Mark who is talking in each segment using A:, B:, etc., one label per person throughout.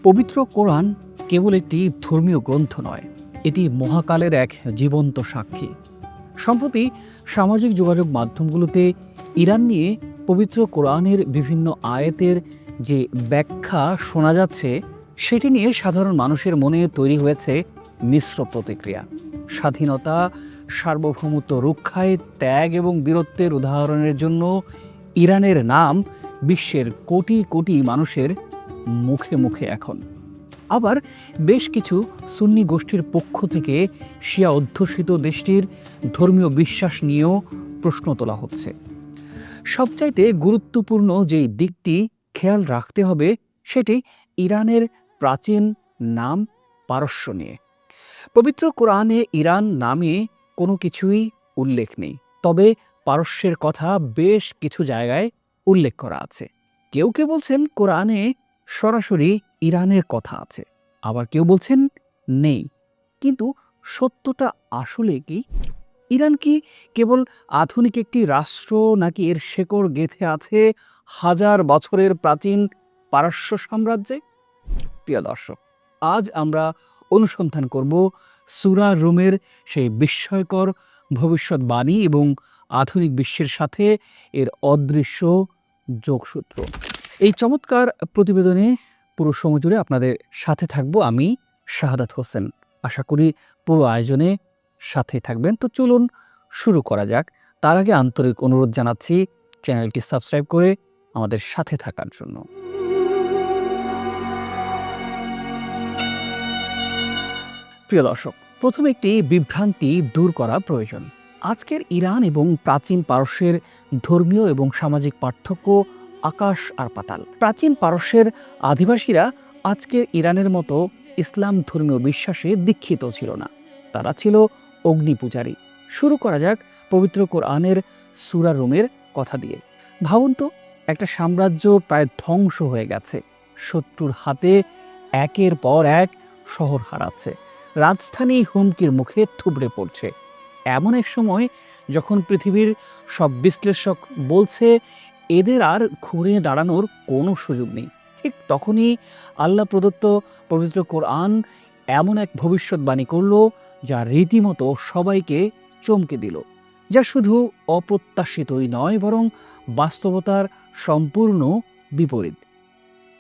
A: পবিত্র কোরআন কেবল একটি ধর্মীয় গ্রন্থ নয়, এটি মহাকালের এক জীবন্ত সাক্ষী। সম্প্রতি সামাজিক যোগাযোগ মাধ্যমগুলোতে ইরান নিয়ে পবিত্র কোরআনের বিভিন্ন আয়াতের যে ব্যাখ্যা শোনা যাচ্ছে, সেটি নিয়ে সাধারণ মানুষের মনে তৈরি হয়েছে মিশ্র প্রতিক্রিয়া। স্বাধীনতা, সার্বভৌমত্ব রক্ষায় ত্যাগ এবং বীরত্বের উদাহরণের জন্য ইরানের নাম বিশ্বের কোটি কোটি মানুষের মুখে মুখে এখন। আবার বেশ কিছু সুন্নি গোষ্ঠীর পক্ষ থেকে শিয়া অধ্যুষিত দেশটির ধর্মীয় বিশ্বাস নিয়েও প্রশ্ন তোলা হচ্ছে। সবচাইতে গুরুত্বপূর্ণ যে দিকটি খেয়াল রাখতে হবে, সেটি ইরানের প্রাচীন নাম পারস্য নিয়ে। পবিত্র কোরআনে ইরান নামে কোনো কিছুই উল্লেখ নেই, তবে পারস্যের কথা বেশ কিছু জায়গায় উল্লেখ করা আছে। কেউ কেউ বলছেন কোরআনে সরাসরি ইরানের কথা আছে, আবার কেউ বলছেন নেই। কিন্তু সত্যটা আসলে কি? ইরান কি কেবল আধুনিক একটি রাষ্ট্র, নাকি এর শেকড় গেঁথে আছে হাজার বছরের প্রাচীন পারস্য সাম্রাজ্যে? প্রিয় দর্শক, আজ আমরা অনুসন্ধান করব সূরা রুমের সেই বিস্ময়কর ভবিষ্যৎবাণী এবং আধুনিক বিশ্বের সাথে এর অদৃশ্য যোগসূত্র। এই চমৎকার প্রতিবেদনে পুরো সময় জুড়ে আপনাদের সাথে থাকবো আমি, শাহাদাত হোসেন। আশা করি পুরো আয়োজনে সাথে থাকবেন। তো চলুন শুরু করা যাক। তার আগে আন্তরিক অনুরোধ জানাচ্ছি চ্যানেলটি সাবস্ক্রাইব করে আমাদের সাথে থাকার জন্য। প্রিয় দর্শক, প্রথমে একটি বিভ্রান্তি দূর করা প্রয়োজন। আজকের ইরান এবং প্রাচীন পারস্যের ধর্মীয় এবং সামাজিক পার্থক্য আকাশ আর পাতাল। প্রাচীন পারস্যের আদিবাসীরা আজকের ইরানের মতো ইসলাম ধর্মীয় বিশ্বাসে দীক্ষিত ছিল না, তারা ছিল অগ্নি পূজারী। শুরু করা যাক পবিত্র কোরআনের সূরা রুমের কথা দিয়ে। ভাবুন তো, একটা সাম্রাজ্য প্রায় ধ্বংস হয়ে গেছে, শত্রুর হাতে একের পর এক শহর হারাচ্ছে, রাজধানী হুমকির মুখে থুবড়ে পড়ছে। এমন এক সময় যখন পৃথিবীর সব বিশ্লেষক বলছে এদের আর ঘুরে দাঁড়ানোর কোনো সুযোগ নেই, ঠিক তখনই আল্লাহ প্রদত্ত পবিত্র কোরআন এমন এক ভবিষ্যৎবাণী করল যা রীতিমতো সবাইকে চমকে দিল, যা শুধু অপ্রত্যাশিতই নয়, বরং বাস্তবতার সম্পূর্ণ বিপরীত।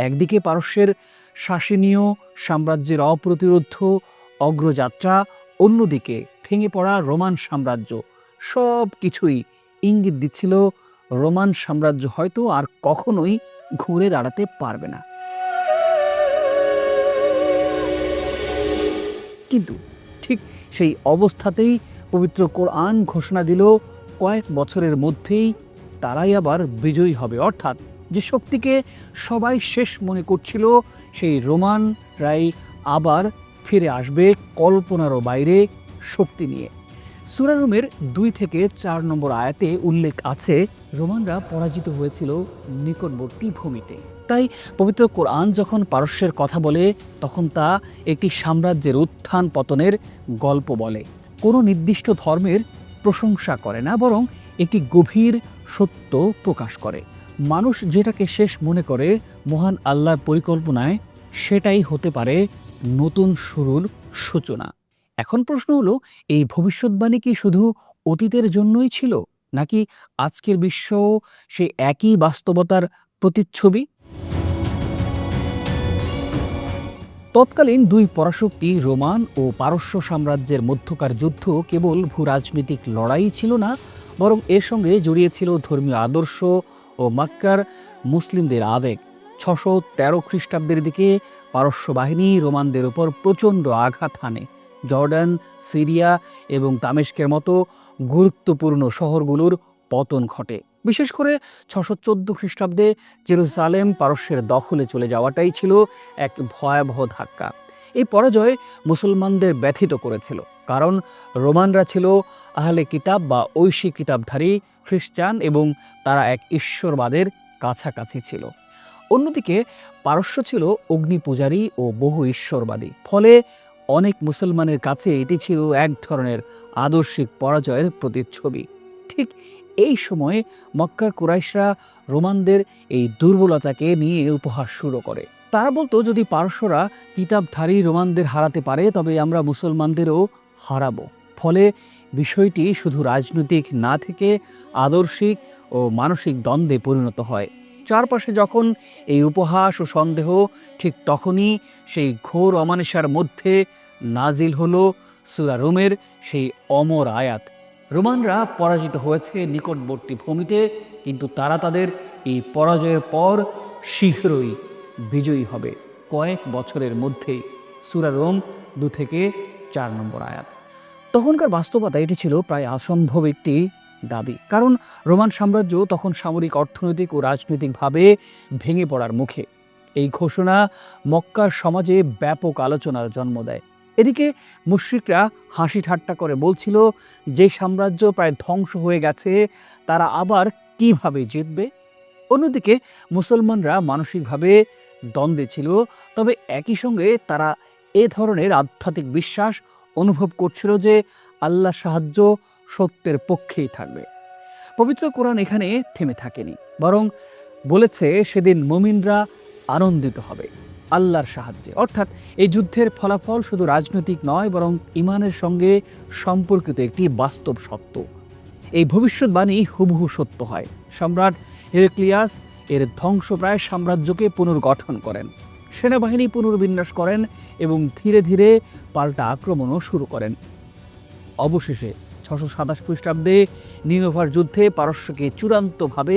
A: একদিকে পারস্যের শাসনীয় সাম্রাজ্যের অপ্রতিরোধ্য অগ্রযাত্রা, অন্যদিকে ভেঙে পড়া রোমান সাম্রাজ্য। সব কিছুই ইঙ্গিত দিচ্ছিল রোমান সাম্রাজ্য হয়তো আর কখনোই ঘুরে দাঁড়াতে পারবে না। কিন্তু ঠিক সেই অবস্থাতেই পবিত্র কোরআন ঘোষণা দিল কয়েক বছরের মধ্যেই তারাই আবার বিজয়ী হবে। অর্থাৎ যে শক্তিকে সবাই শেষ মনে করছিল, সেই রোমানরাই আবার ফিরে আসবে কল্পনারও বাইরে শক্তি নিয়ে। সূরা রুমের 2 থেকে 4 নম্বর আয়াতে উল্লেখ আছে, রোমানরা পরাজিত হয়েছিল নিকটবর্তী ভূমিতে। তাই পবিত্র কোরআন যখন পারস্যের কথা বলে, তখন তা একটি সাম্রাজ্যের উত্থান পতনের গল্প বলে। কোনো নির্দিষ্ট ধর্মের প্রশংসা করে না, বরং একটি গভীর সত্য প্রকাশ করে। মানুষ যেটাকে শেষ মনে করে মহান আল্লাহর পরিকল্পনায়, সেটাই হতে পারে নতুন শুরুর সূচনা। এখন প্রশ্ন হলো, এই ভবিষ্যৎবাণী কি শুধু অতীতের জন্যই ছিল, নাকি আজকের বিশ্ব সে একই বাস্তবতার প্রতিচ্ছবি? তৎকালীন দুই পরাশক্তি রোমান ও পারস্য সাম্রাজ্যের মধ্যকার যুদ্ধ কেবল ভূরাজনৈতিক লড়াই ছিল না, বরং এর সঙ্গে জড়িয়ে ছিল ধর্মীয় আদর্শ ও মক্কার মুসলিমদের আবেগ। 613 খ্রিস্টাব্দের দিকে পারস্য বাহিনী রোমানদের উপর প্রচণ্ড আঘাত হানে। জর্ডান, সিরিয়া এবং দামেস্কের মতো গুরুত্বপূর্ণ শহরগুলোর পতন ঘটে। বিশেষ করে 614 খ্রিস্টাব্দে জেরুজালেম পারস্যের দখলে চলে যাওয়াটাই ছিল এক ভয়াবহ ধাক্কা। এই পরাজয় মুসলমানদের ব্যথিত করেছিল, কারণ রোমানরা ছিল আহলে কিতাব বা ঐশী কিতাবধারী খ্রিস্টান, এবং তারা এক ঈশ্বরবাদের কাছাকাছি ছিল। অন্যদিকে পারস্য ছিল অগ্নি পূজারী ও বহু ঈশ্বরবাদী। ফলে অনেক মুসলমানের কাছে এটি ছিল এক ধরনের আদর্শিক পরাজয়ের প্রতিচ্ছবি। ঠিক এই সময়ে মক্কার কুরাইশরা রোমানদের এই দুর্বলতাকে নিয়ে উপহাস শুরু করে। তারা বলতো, যদি পারস্যরা কিতাবধারী রোমানদের হারাতে পারে তবে আমরা মুসলমানদেরও হারাবো। ফলে বিষয়টি শুধু রাজনৈতিক না থেকে আদর্শিক ও মানসিক দ্বন্দ্বে পরিণত হয়। চারপাশে যখন এই উপহাস ও সন্দেহ, ঠিক তখনই সেই ঘোর অমানিসার মধ্যে নাজিল হলো সূরা রোমের সেই অমর আয়াত। রোমানরা পরাজিত হয়েছে নিকটবর্তী ভূমিতে, কিন্তু তারা তাদের এই পরাজয়ের পর শীঘ্রই বিজয়ী হবে। কয়েক বছরের মধ্যেই। সূরা রোম 2-4 নম্বর আয়াত। তখনকার বাস্তবতা এটি ছিল প্রায় অসম্ভব একটি দাবি, কারণ রোমান সাম্রাজ্য তখন সামরিক, অর্থনৈতিক ও রাজনৈতিকভাবে ভেঙে পড়ার মুখে। এই ঘোষণা মক্কার সমাজে ব্যাপক আলোচনার জন্ম দেয়। এদিকে মুশরিকরা হাসি ঠাট্টা করে বলছিল, যে সাম্রাজ্য প্রায় ধ্বংস হয়ে গেছে তারা আবার কিভাবে জিতবে। অন্যদিকে মুসলমানরা মানসিকভাবে দ্বন্দ্বে ছিল, তবে একই সঙ্গে তারা এ ধরনের আধ্যাত্মিক বিশ্বাস অনুভব করছিল যে আল্লাহ সাহায্য সত্যের পক্ষেই থাকবে। পবিত্র কোরআন এখানে থেমে থাকেনি, বরং বলেছে সেদিন মুমিনরা আনন্দিত হবে আল্লাহর সাহায্যে। অর্থাৎ এই যুদ্ধের ফলাফল শুধু রাজনৈতিক নয়, বরং ঈমানের সঙ্গে সম্পর্কিত একটি বাস্তব সত্য। এই ভবিষ্যৎবাণী হুবহু সত্য হয়। সম্রাট হেরাক্লিয়াস এর ধ্বংসপ্রায় সাম্রাজ্যকে পুনর্গঠন করেন, সেনাবাহিনী পুনর্বিন্যাস করেন এবং ধীরে ধীরে পাল্টা আক্রমণও শুরু করেন। অবশেষে 627 খ্রিস্টাব্দে নিনোভার যুদ্ধে পারস্যকে চূড়ান্তভাবে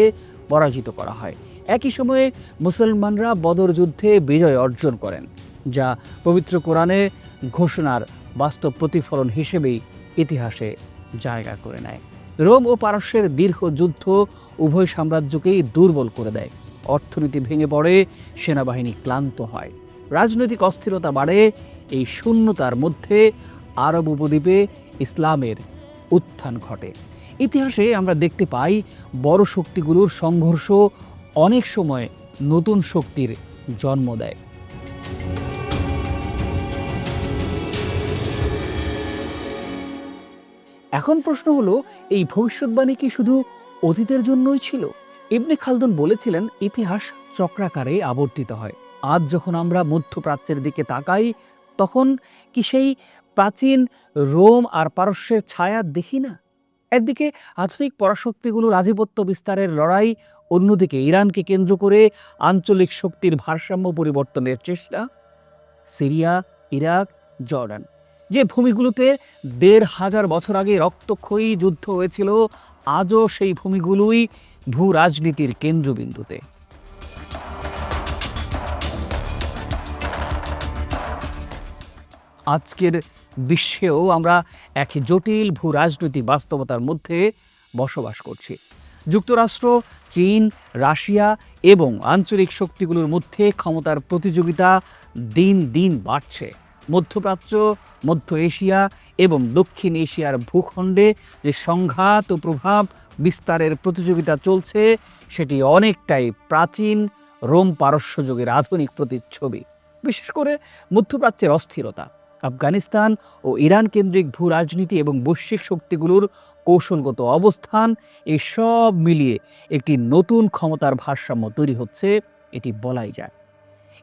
A: পরাজিত করা হয়। একই সময়ে মুসলমানরা বদর যুদ্ধে বিজয় অর্জন করেন, যা পবিত্র কোরআনে ঘোষণার বাস্তব প্রতিফলন হিসেবেই ইতিহাসে জায়গা করে নেয়। রোম ও পারস্যের দীর্ঘ যুদ্ধ উভয় সাম্রাজ্যকেই দুর্বল করে দেয়। অর্থনীতি ভেঙে পড়ে, সেনাবাহিনী ক্লান্ত হয়, রাজনৈতিক অস্থিরতা বাড়ে। এই শূন্যতার মধ্যে আরব উপদ্বীপে ইসলামের উত্থান ঘটে। ইতিহাসে আমরা দেখতে পাই বড় শক্তিগুলোর সংঘর্ষ অনেক সময় নতুন শক্তির জন্ম দেয়। এখন প্রশ্ন হলো, এই ভবিষ্যৎবাণী কি শুধু অতীতের জন্যই ছিল? ইবনে খালদুন বলেছিলেন, ইতিহাস চক্রাকারে আবর্তিত হয়। আজ যখন আমরা মধ্যপ্রাচ্যের দিকে তাকাই, তখন কি সেই প্রাচীন রোম আর পারস্যের ছায়া দেখি না? একদিকে আধুনিক পরাশক্তিগুলোর আধিপত্য বিস্তারের লড়াই, অন্যদিকে ইরানকে কেন্দ্র করে আঞ্চলিক শক্তির ভারসাম্য পরিবর্তনের চেষ্টা। সিরিয়া, ইরাক, জর্ডান, যে ভূমিগুলোতে 1500 বছর আগে রক্তক্ষয়ী যুদ্ধ হয়েছিল, আজও সেই ভূমিগুলোই ভূ রাজনীতির কেন্দ্রবিন্দুতে। আজকের বিশ্বেও আমরা এক জটিল ভূ রাজনৈতিক বাস্তবতার মধ্যে বসবাস করছি। যুক্তরাষ্ট্র, চীন, রাশিয়া এবং আঞ্চলিক শক্তিগুলোর মধ্যে ক্ষমতার প্রতিযোগিতা দিন দিন বাড়ছে। মধ্যপ্রাচ্য, মধ্য এশিয়া এবং দক্ষিণ এশিয়ার ভূখণ্ডে যে সংঘাত ও প্রভাব বিস্তারের প্রতিযোগিতা চলছে, সেটি অনেকটাই প্রাচীন রোম পারস্য যুগের আধুনিক প্রতিচ্ছবি। বিশেষ করে মধ্যপ্রাচ্যের অস্থিরতা, আফগানিস্তান ও ইরান কেন্দ্রিক ভূ রাজনীতি এবং বৈশ্বিক শক্তিগুলোর কৌশলগত অবস্থান, এই সব মিলিয়ে একটি নতুন ক্ষমতার ভারসাম্য তৈরি হচ্ছে, এটি বলাই যায়।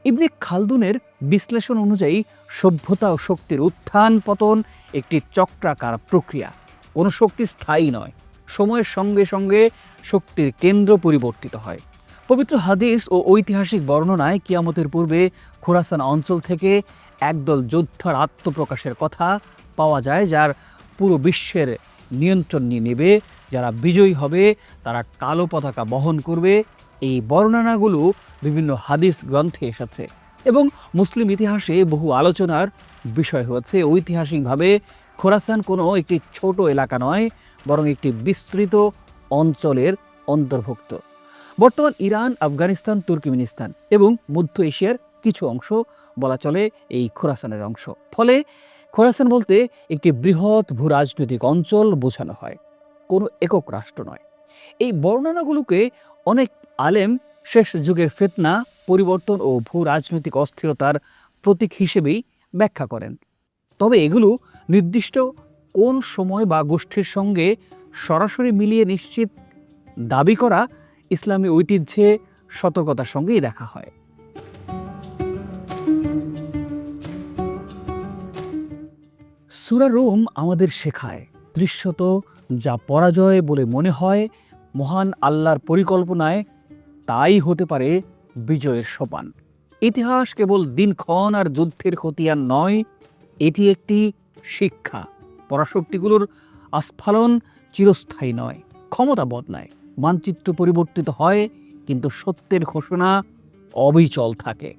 A: ইবনে খালদুনের বিশ্লেষণ অনুযায়ী সভ্যতা ও শক্তির উত্থান পতন একটি চক্রাকার প্রক্রিয়া। কোনো শক্তি স্থায়ী নয়, সময়ের সঙ্গে সঙ্গে শক্তির কেন্দ্র পরিবর্তিত হয়। পবিত্র হাদিস ও ঐতিহাসিক বর্ণনায় কিয়ামতের পূর্বে খোরাসান অঞ্চল থেকে একদল যোদ্ধার আত্মপ্রকাশের কথা পাওয়া যায়, যার পুরো বিশ্বের নিয়ন্ত্রণ নিয়ে নেবে। যারা বিজয়ী হবে তারা কালো পতাকা বহন করবে। এই বর্ণনাগুলো বিভিন্ন হাদিস গ্রন্থে এসেছে এবং মুসলিম ইতিহাসে বহু আলোচনার বিষয় হয়েছে। ঐতিহাসিকভাবে খোরাসান কোনো একটি ছোট এলাকা নয়, বরং একটি বিস্তৃত অঞ্চলের অন্তর্ভুক্ত। বর্তমান ইরান, আফগানিস্তান, তুর্কমেনিস্তান এবং মধ্য এশিয়ার কিছু অংশ বলা চলে এই খোরাসানের অংশ। ফলে খোরাসান বলতে একটি বৃহৎ ভূ রাজনৈতিক অঞ্চল বোঝানো হয়, কোনো একক রাষ্ট্র নয়। এই বর্ণনাগুলোকে অনেক আলেম শেষ যুগের ফিতনা, পরিবর্তন ও ভূ রাজনৈতিক অস্থিরতার প্রতীক হিসেবেই ব্যাখ্যা করেন। তবে এগুলো নির্দিষ্ট কোন সময় বা গোষ্ঠীর সঙ্গে সরাসরি মিলিয়ে নিশ্চিত দাবি করা ইসলামী ঐতিহ্যে সতর্কতার সঙ্গেই দেখা হয়। সূরা রুম আমাদের শেখায় দৃশ্যত যা পরাজয় বলে মনে হয় মহান আল্লাহর পরিকল্পনায় তাই হতে পারে বিজয়ের সোপান। ইতিহাস কেবল দিনক্ষণ আর যুদ্ধের খতিয়ান নয়, এটি একটি শিক্ষা। পরাশক্তিগুলোর আস্ফালন চিরস্থায়ী নয়, ক্ষমতা বদলায়, মানচিত্র পরিবর্তিত হয়, কিন্তু সত্যের ঘোষণা অবিচল থাকে।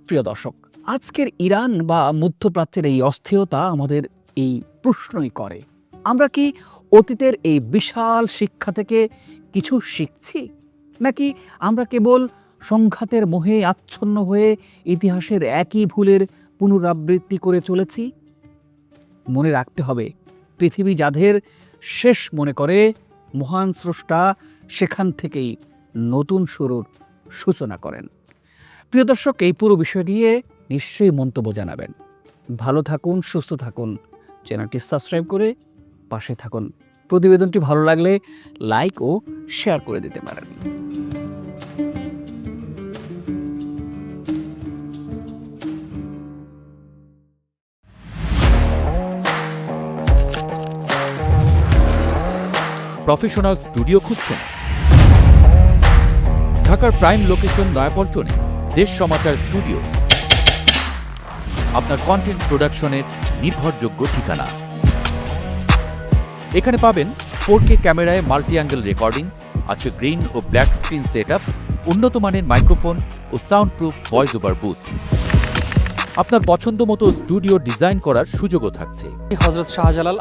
A: প্রিয় দর্শক, আজকের ইরান বা মধ্যপ্রাচ্যের এই অস্থিরতা আমাদের এই প্রশ্নই করে, আমরা কি অতীতের এই বিশাল শিক্ষা থেকে কিছু শিখছি, নাকি আমরা কেবল সংঘাতের মোহে আচ্ছন্ন হয়ে ইতিহাসের একই ভুলের পুনরাবৃত্তি করে চলেছি? মনে রাখতে হবে, পৃথিবী যাদের শেষ মনে করে মহান স্রষ্টা সেখান থেকেই নতুন শুরুর সূচনা করেন। প্রিয় দর্শক, এই পুরো বিষয় নিয়ে নিশ্চয়ই মন্তব্য জানাবেন। ভালো থাকুন, সুস্থ থাকুন, চ্যানেলটি সাবস্ক্রাইব করে পাশে থাকুন। প্রতিবেদনটি ভালো লাগলে লাইক ও শেয়ার করে দিতে পারেন।
B: প্রফেশনাল স্টুডিও খুঁজছেন? ঢাকার প্রাইম লোকেশন নয়াপল্টনে দেশ সমাচার স্টুডিও আপনার কন্টেন্ট প্রোডাকশনের নির্ভরযোগ্য ঠিকানা। এখানে পাবেন 4K ক্যামেরায় মাল্টি অ্যাঙ্গেল রেকর্ডিং, আছে গ্রিন ও ব্ল্যাক স্ক্রিন সেটআপ, উন্নত মানের মাইক্রোফোন ও soundproof voice over booth. আপনার পছন্দ মতো স্টুডিও ডিজাইন করার সুযোগও থাকছে।
A: Hazrat Shahjalal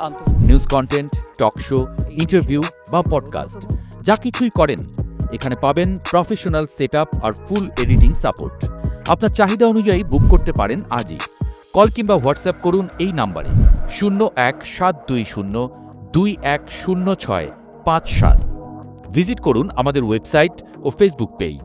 B: news content, talk show, interview বা পডকাস্ট, যা কিছুই করেন এখানে পাবেন প্রফেশনাল সেটআপ আর ফুল এডিটিং সাপোর্ট। আপনার চাহিদা অনুযায়ী বুক করতে পারেন আজই। কল কিংবা হোয়াটসঅ্যাপ করুন এই নাম্বারে 017202106557। ভিজিট করুন আমাদের ওয়েবসাইট ও ফেসবুক পেজ।